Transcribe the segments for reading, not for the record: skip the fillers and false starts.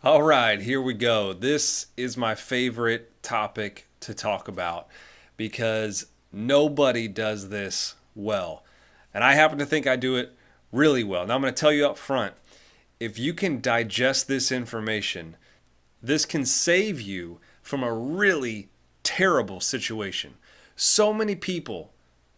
All right, here we go. This is my favorite topic to talk about because nobody does this well. And I happen to think I do it really well. Now, I'm going to tell you up front, if you can digest this information, this can save you from a really terrible situation. So many people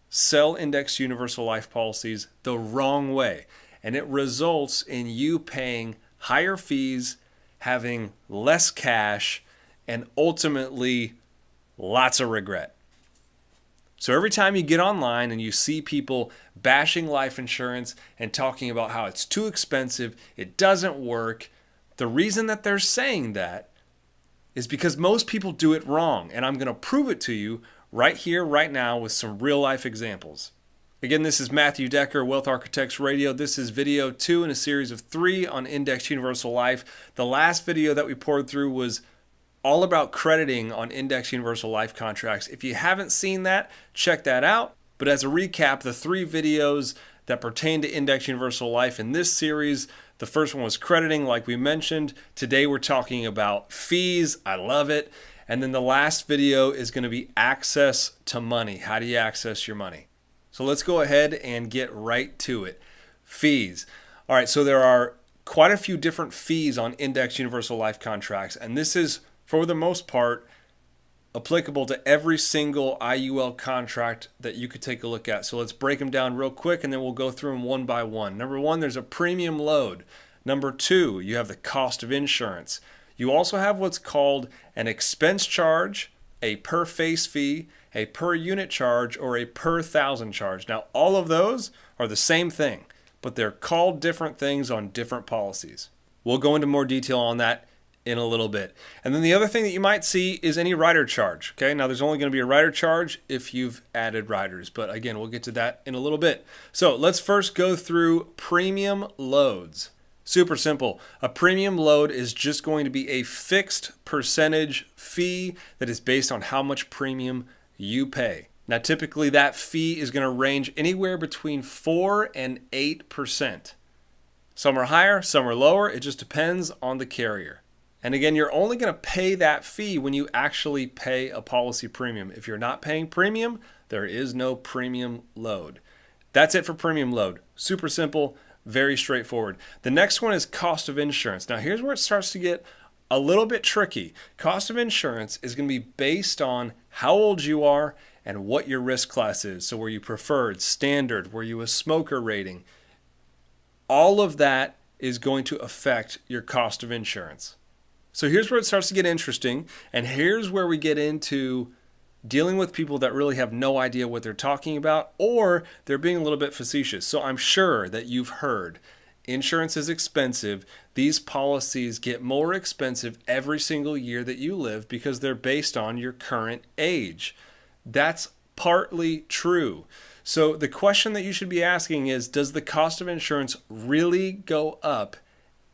sell indexed universal life policies the wrong way, and it results in you paying higher fees, having less cash, and ultimately lots of regret. So every time you get online and you see people bashing life insurance and talking about how it's too expensive, it doesn't work, the reason that they're saying that is because most people do it wrong. And I'm going to prove it to you right here, right now with some real life examples. Again, this is Matthew Decker, Wealth Architects Radio. This is video 2 in a series of 3 on Indexed Universal Life. The last video that we poured through was all about crediting on Indexed Universal Life contracts. If you haven't seen that, check that out. But as a recap, the 3 videos that pertain to Indexed Universal Life in this series, the first one was crediting, like we mentioned. Today we're talking about fees. I love it. And then the last video is going to be access to money. How do you access your money? So let's go ahead and get right to it. Fees. All right, so there are quite a few different fees on Indexed Universal Life contracts, and this is, for the most part, applicable to every single IUL contract that you could take a look at. So let's break them down real quick, and then we'll go through them one by one. Number 1, there's a premium load. Number 2, you have the cost of insurance. You also have what's called an expense charge, a per face fee, a per unit charge, or a per thousand charge. Now, all of those are the same thing, but they're called different things on different policies. We'll go into more detail on that in a little bit. And then the other thing that you might see is any rider charge. Okay, now there's only going to be a rider charge if you've added riders, but again, we'll get to that in a little bit. So let's first go through premium loads. Super simple. A premium load is just going to be a fixed percentage fee that is based on how much premium you pay. Now, typically that fee is going to range anywhere between 4 and 8%. Some are higher, some are lower. It just depends on the carrier. And again, you're only going to pay that fee when you actually pay a policy premium. If you're not paying premium, there is no premium load. That's it for premium load. Super simple, very straightforward. The next one is cost of insurance. Now, here's where it starts to get a little bit tricky. Cost of insurance is going to be based on how old you are and what your risk class is. So were you preferred, standard, were you a smoker rating? All of that is going to affect your cost of insurance. So here's where it starts to get interesting, and here's where we get into dealing with people that really have no idea what they're talking about, or they're being a little bit facetious. So I'm sure that you've heard insurance is expensive. These policies get more expensive every single year that you live because they're based on your current age. That's partly true. So the question that you should be asking is, does the cost of insurance really go up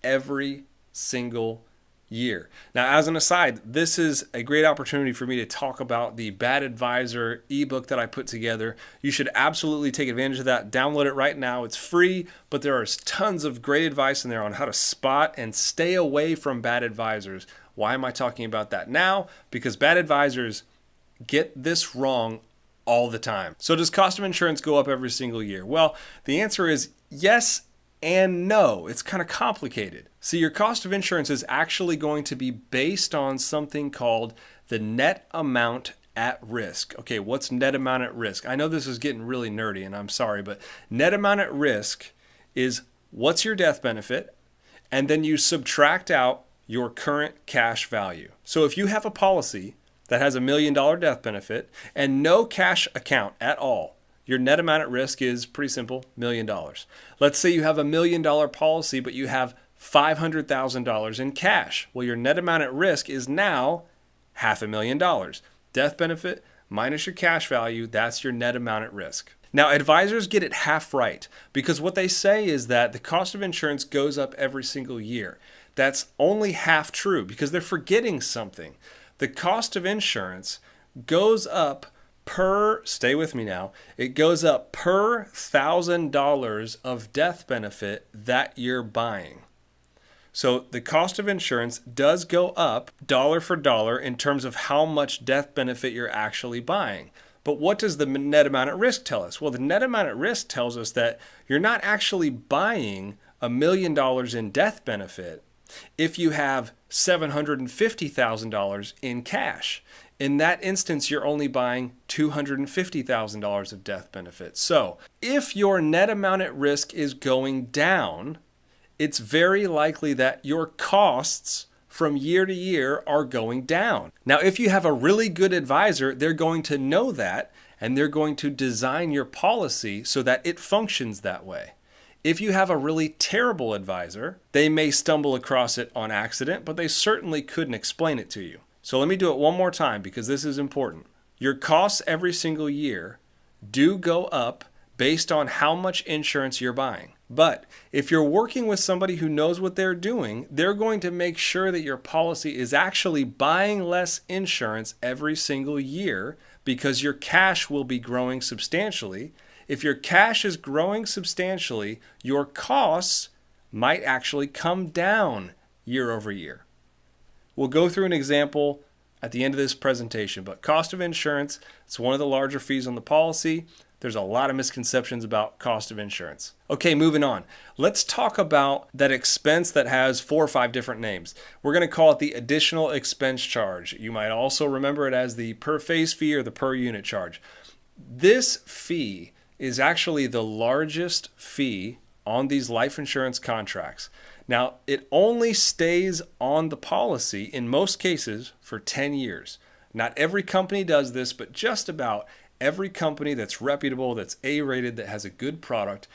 every single year? Now, as an aside, this is a great opportunity for me to talk about the Bad Advisor ebook that I put together. You should absolutely take advantage of that. Download it right now. It's free, but there are tons of great advice in there on how to spot and stay away from bad advisors. Why am I talking about that now? Because bad advisors get this wrong all the time. So does cost of insurance go up every single year? Well, the answer is yes and no. It's kind of complicated. See, your cost of insurance is actually going to be based on something called the net amount at risk. Okay, what's net amount at risk? I know this is getting really nerdy, and I'm sorry, but net amount at risk is what's your death benefit, and then you subtract out your current cash value. So if you have a policy that has $1 million death benefit and no cash account at all, your net amount at risk is pretty simple, $1 million. Let's say you have $1 million policy, but you have $500,000 in cash. Well, your net amount at risk is now $500,000. Death benefit minus your cash value, that's your net amount at risk. Now, advisors get it half right because what they say is that the cost of insurance goes up every single year. That's only half true because they're forgetting something. The cost of insurance goes up per, stay with me now, it goes up per $1,000 of death benefit that you're buying. So the cost of insurance does go up dollar for dollar in terms of how much death benefit you're actually buying. But what does the net amount at risk tell us? Well, the net amount at risk tells us that you're not actually buying $1 million in death benefit if you have $750,000 in cash. In that instance, you're only buying $250,000 of death benefit. So if your net amount at risk is going down, it's very likely that your costs from year to year are going down. Now, if you have a really good advisor, they're going to know that, and they're going to design your policy so that it functions that way. If you have a really terrible advisor, they may stumble across it on accident, but they certainly couldn't explain it to you. So let me do it one more time because this is important. Your costs every single year do go up based on how much insurance you're buying. But if you're working with somebody who knows what they're doing, they're going to make sure that your policy is actually buying less insurance every single year because your cash will be growing substantially. If your cash is growing substantially, your costs might actually come down year over year. We'll go through an example at the end of this presentation, but cost of insurance, it's one of the larger fees on the policy. There's a lot of misconceptions about cost of insurance. Okay, moving on. Let's talk about that expense that has 4 or 5 different names. We're going to call it the additional expense charge. You might also remember it as the per phase fee or the per unit charge. This fee is actually the largest fee on these life insurance contracts. Now, it only stays on the policy in most cases for 10 years. Not every company does this, but just about every company that's reputable, that's A-rated, that has a good product,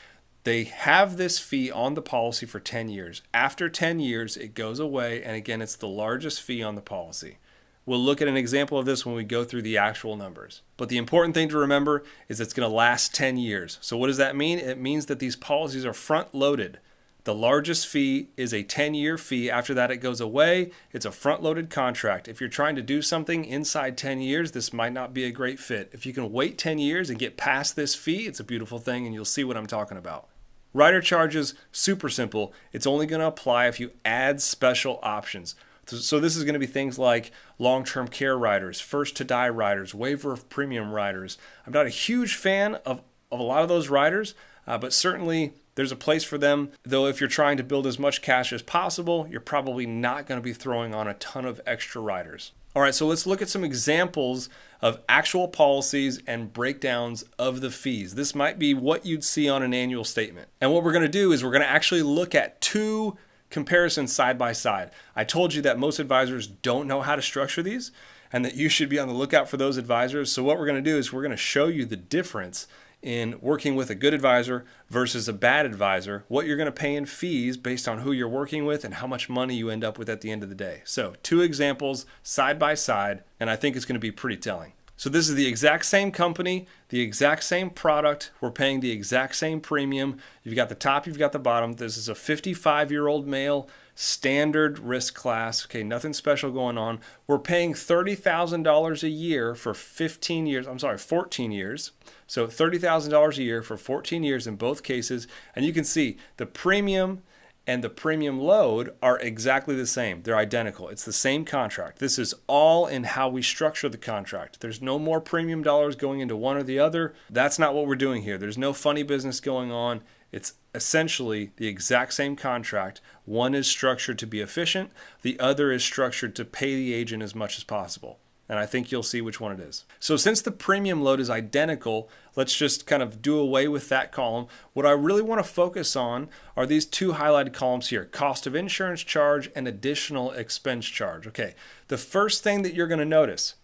they have this fee on the policy for 10 years. After 10 years, it goes away, and again, it's the largest fee on the policy. We'll look at an example of this when we go through the actual numbers. But the important thing to remember is it's going to last 10 years. So what does that mean? It means that these policies are front-loaded. The largest fee is a 10-year fee. After that, it goes away. It's a front-loaded contract. If you're trying to do something inside 10 years, this might not be a great fit. If you can wait 10 years and get past this fee, it's a beautiful thing, and you'll see what I'm talking about. Rider charges, super simple. It's only going to apply if you add special options. So this is going to be things like long-term care riders, first-to-die riders, waiver of premium riders. I'm not a huge fan of a lot of those riders, but certainly there's a place for them, though if you're trying to build as much cash as possible, you're probably not going to be throwing on a ton of extra riders. All right, so let's look at some examples of actual policies and breakdowns of the fees. This might be what you'd see on an annual statement. And what we're going to do is we're going to actually look at 2 comparisons side by side. I told you that most advisors don't know how to structure these and that you should be on the lookout for those advisors. So what we're going to do is we're going to show you the difference in working with a good advisor versus a bad advisor, what you're going to pay in fees based on who you're working with and how much money you end up with at the end of the day. So 2 examples side by side, and I think it's going to be pretty telling. So this is the exact same company, the exact same product. We're paying the exact same premium. You've got the top, you've got the bottom. This is a 55-year-old male, standard risk class. Okay, nothing special going on. We're paying $30,000 a year for 14 years. So $30,000 a year for 14 years in both cases. And you can see the premium and the premium load are exactly the same. They're identical. It's the same contract. This is all in how we structure the contract. There's no more premium dollars going into one or the other. That's not what we're doing here. There's no funny business going on. It's essentially the exact same contract. One is structured to be efficient. The other is structured to pay the agent as much as possible. And I think you'll see which one it is. So since the premium load is identical, let's just kind of do away with that column. What I really want to focus on are these 2 highlighted columns here, cost of insurance charge and additional expense charge. Okay, the first thing that you're going to notice,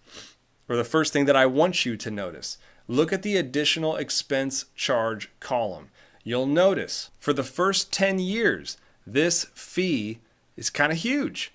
or the first thing that I want you to notice, look at the additional expense charge column. You'll notice for the first 10 years, this fee is kind of huge,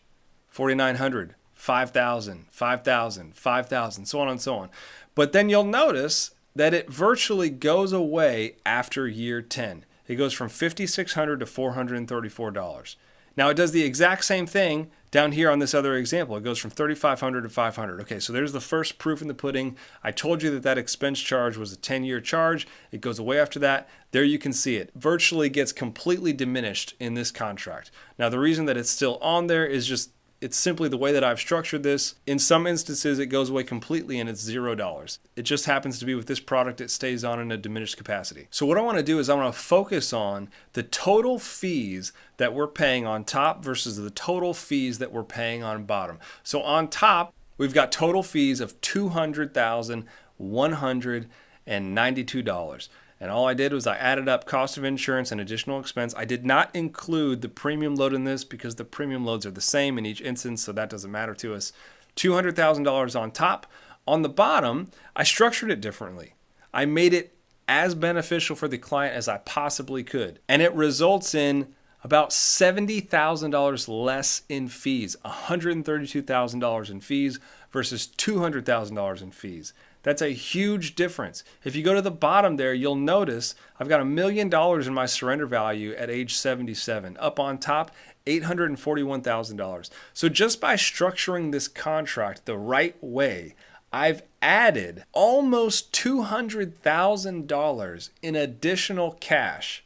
$4,900. $5,000, $5,000, $5,000, so on and so on. But then you'll notice that it virtually goes away after year 10. It goes from $5,600 to $434. Now it does the exact same thing down here on this other example. It goes from 3,500 to 500. Okay, so there's the first proof in the pudding. I told you that that expense charge was a 10-year charge. It goes away after that. There you can see it. Virtually gets completely diminished in this contract. Now the reason that it's still on there is just it's simply the way that I've structured this. In some instances, it goes away completely and it's $0. It just happens to be with this product, it stays on in a diminished capacity. So what I want to do is I want to focus on the total fees that we're paying on top versus the total fees that we're paying on bottom. So on top, we've got total fees of $200,192. And all I did was I added up cost of insurance and additional expense. I did not include the premium load in this because the premium loads are the same in each instance, so that doesn't matter to us. $200,000 on top. On the bottom, I structured it differently. I made it as beneficial for the client as I possibly could. And it results in about $70,000 less in fees, $132,000 in fees versus $200,000 in fees. That's a huge difference. If you go to the bottom there, you'll notice I've got $1 million in my surrender value at age 77. Up on top, $841,000. So just by structuring this contract the right way, I've added almost $200,000 in additional cash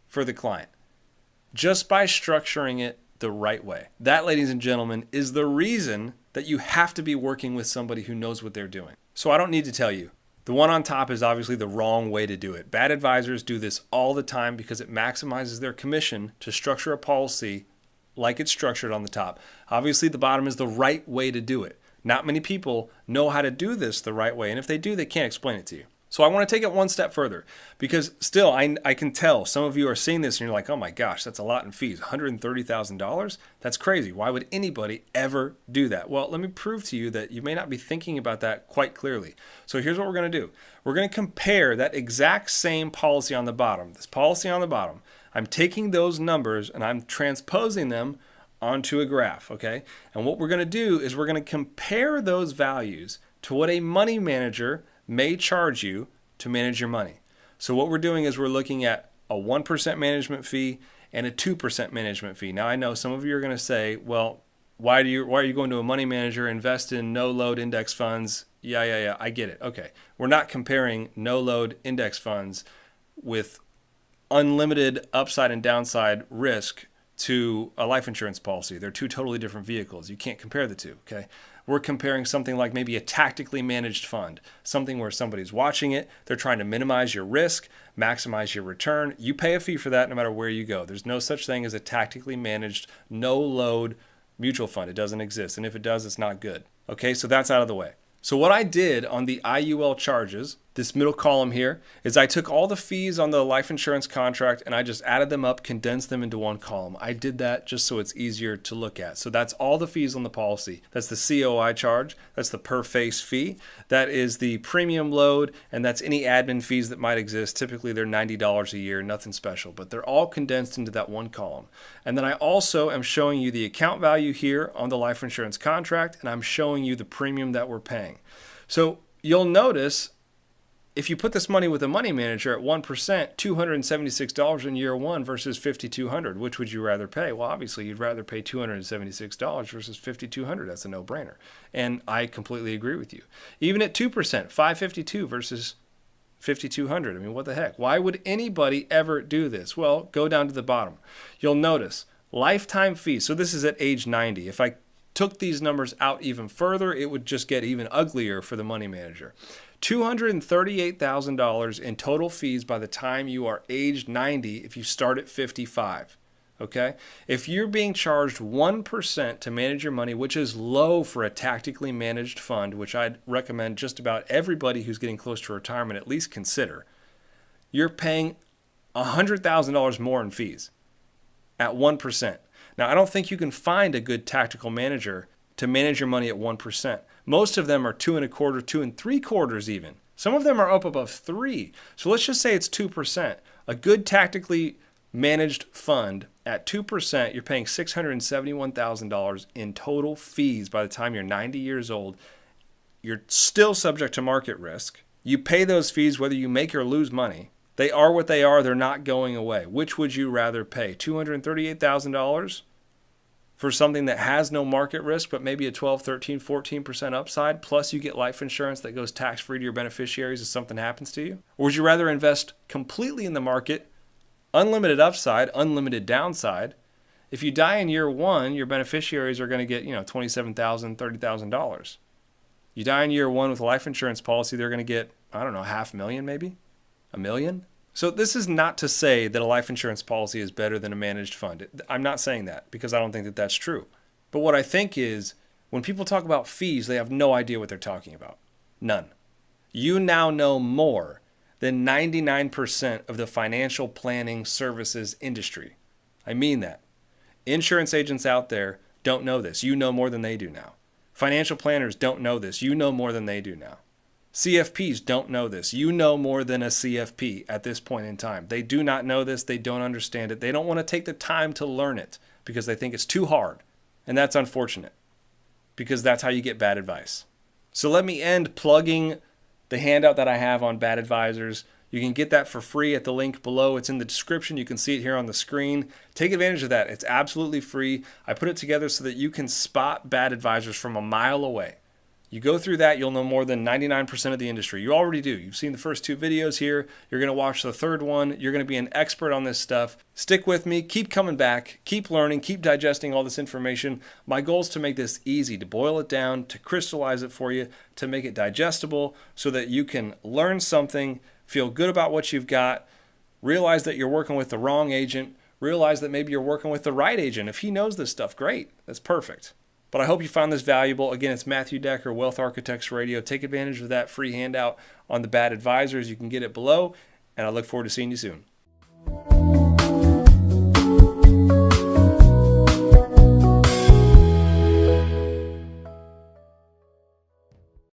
for the client just by structuring it the right way. That, ladies and gentlemen, is the reason that you have to be working with somebody who knows what they're doing. So I don't need to tell you. The one on top is obviously the wrong way to do it. Bad advisors do this all the time because it maximizes their commission to structure a policy like it's structured on the top. Obviously, the bottom is the right way to do it. Not many people know how to do this the right way, and if they do, they can't explain it to you. So I want to take it one step further because still I can tell some of you are seeing this and you're like, oh my gosh, that's a lot in fees, $130,000? That's crazy. Why would anybody ever do that? Well, let me prove to you that you may not be thinking about that quite clearly. So here's what we're going to do. We're going to compare that exact same policy on the bottom, this policy on the bottom. I'm taking those numbers and I'm transposing them onto a graph, okay? And what we're going to do is we're going to compare those values to what a money manager may charge you to manage your money. So what we're doing is we're looking at a 1% management fee and a 2% management fee. Now I know some of you are going to say, well, why are you going to a money manager, invest in no load index funds? Yeah, I get it. Okay. We're not comparing no load index funds with unlimited upside and downside risk to a life insurance policy. They're two totally different vehicles. You can't compare the two, okay? We're comparing something like maybe a tactically managed fund, something where somebody's watching it, they're trying to minimize your risk, maximize your return. You pay a fee for that no matter where you go. There's no such thing as a tactically managed, no-load mutual fund. It doesn't exist, and if it does, it's not good. Okay, so that's out of the way. So what I did on the IUL charges, this middle column here, is I took all the fees on the life insurance contract and I just added them up, condensed them into one column. I did that just so it's easier to look at. So that's all the fees on the policy. That's the COI charge, that's the per face fee, that is the premium load, and that's any admin fees that might exist. Typically they're $90 a year, nothing special, but they're all condensed into that one column. And then I also am showing you the account value here on the life insurance contract, and I'm showing you the premium that we're paying. So you'll notice if you put this money with a money manager at 1%, $276 in year one versus $5,200, which would you rather pay? Well, obviously you'd rather pay $276 versus $5,200. That's a no-brainer. And I completely agree with you. Even at 2%, $552 versus $5,200. I mean, what the heck? Why would anybody ever do this? Well, go down to the bottom. You'll notice lifetime fees. So this is at age 90. If I took these numbers out even further, it would just get even uglier for the money manager. $238,000 in total fees by the time you are age 90 if you start at 55. Okay? If you're being charged 1% to manage your money, which is low for a tactically managed fund, which I'd recommend just about everybody who's getting close to retirement at least consider, you're paying $100,000 more in fees at 1%. Now, I don't think you can find a good tactical manager to manage your money at 1%. Most of them are 2.25%, 2.75% even. Some of them are up above 3%. So let's just say it's 2%. A good tactically managed fund at 2%, you're paying $671,000 in total fees by the time you're 90 years old. You're still subject to market risk. You pay those fees whether you make or lose money. They are what they are. They're not going away. Which would you rather pay? $238,000 for something that has no market risk, but maybe a 12, 13, 14% upside, plus you get life insurance that goes tax-free to your beneficiaries if something happens to you? Or would you rather invest completely in the market, unlimited upside, unlimited downside? If you die in year one, your beneficiaries are going to get, $27,000, $30,000. You die in year one with a life insurance policy, they're going to get, I don't know, $500,000 maybe? $1 million? So this is not to say that a life insurance policy is better than a managed fund. I'm not saying that because I don't think that that's true. But what I think is when people talk about fees, they have no idea what they're talking about. None. You now know more than 99% of the financial planning services industry. I mean that. Insurance agents out there don't know this. You know more than they do now. Financial planners don't know this. You know more than they do now. CFPs don't know this. You know more than a CFP at this point in time. They do not know this. They don't understand it. They don't want to take the time to learn it because they think it's too hard. And that's unfortunate because that's how you get bad advice. So let me end plugging the handout that I have on bad advisors. You can get that for free at the link below. It's in the description. You can see it here on the screen. Take advantage of that. It's absolutely free. I put it together so that you can spot bad advisors from a mile away. You go through that, you'll know more than 99% of the industry. You already do. You've seen the first 2 videos here. You're going to watch the third one. You're going to be an expert on this stuff. Stick with me. Keep coming back. Keep learning. Keep digesting all this information. My goal is to make this easy, to boil it down, to crystallize it for you, to make it digestible so that you can learn something, feel good about what you've got, realize that you're working with the wrong agent, realize that maybe you're working with the right agent. If he knows this stuff, great. That's perfect. But I hope you found this valuable. Again, it's Matthew Decker, Wealth Architects Radio. Take advantage of that free handout on the bad advisors. You can get it below, and I look forward to seeing you soon.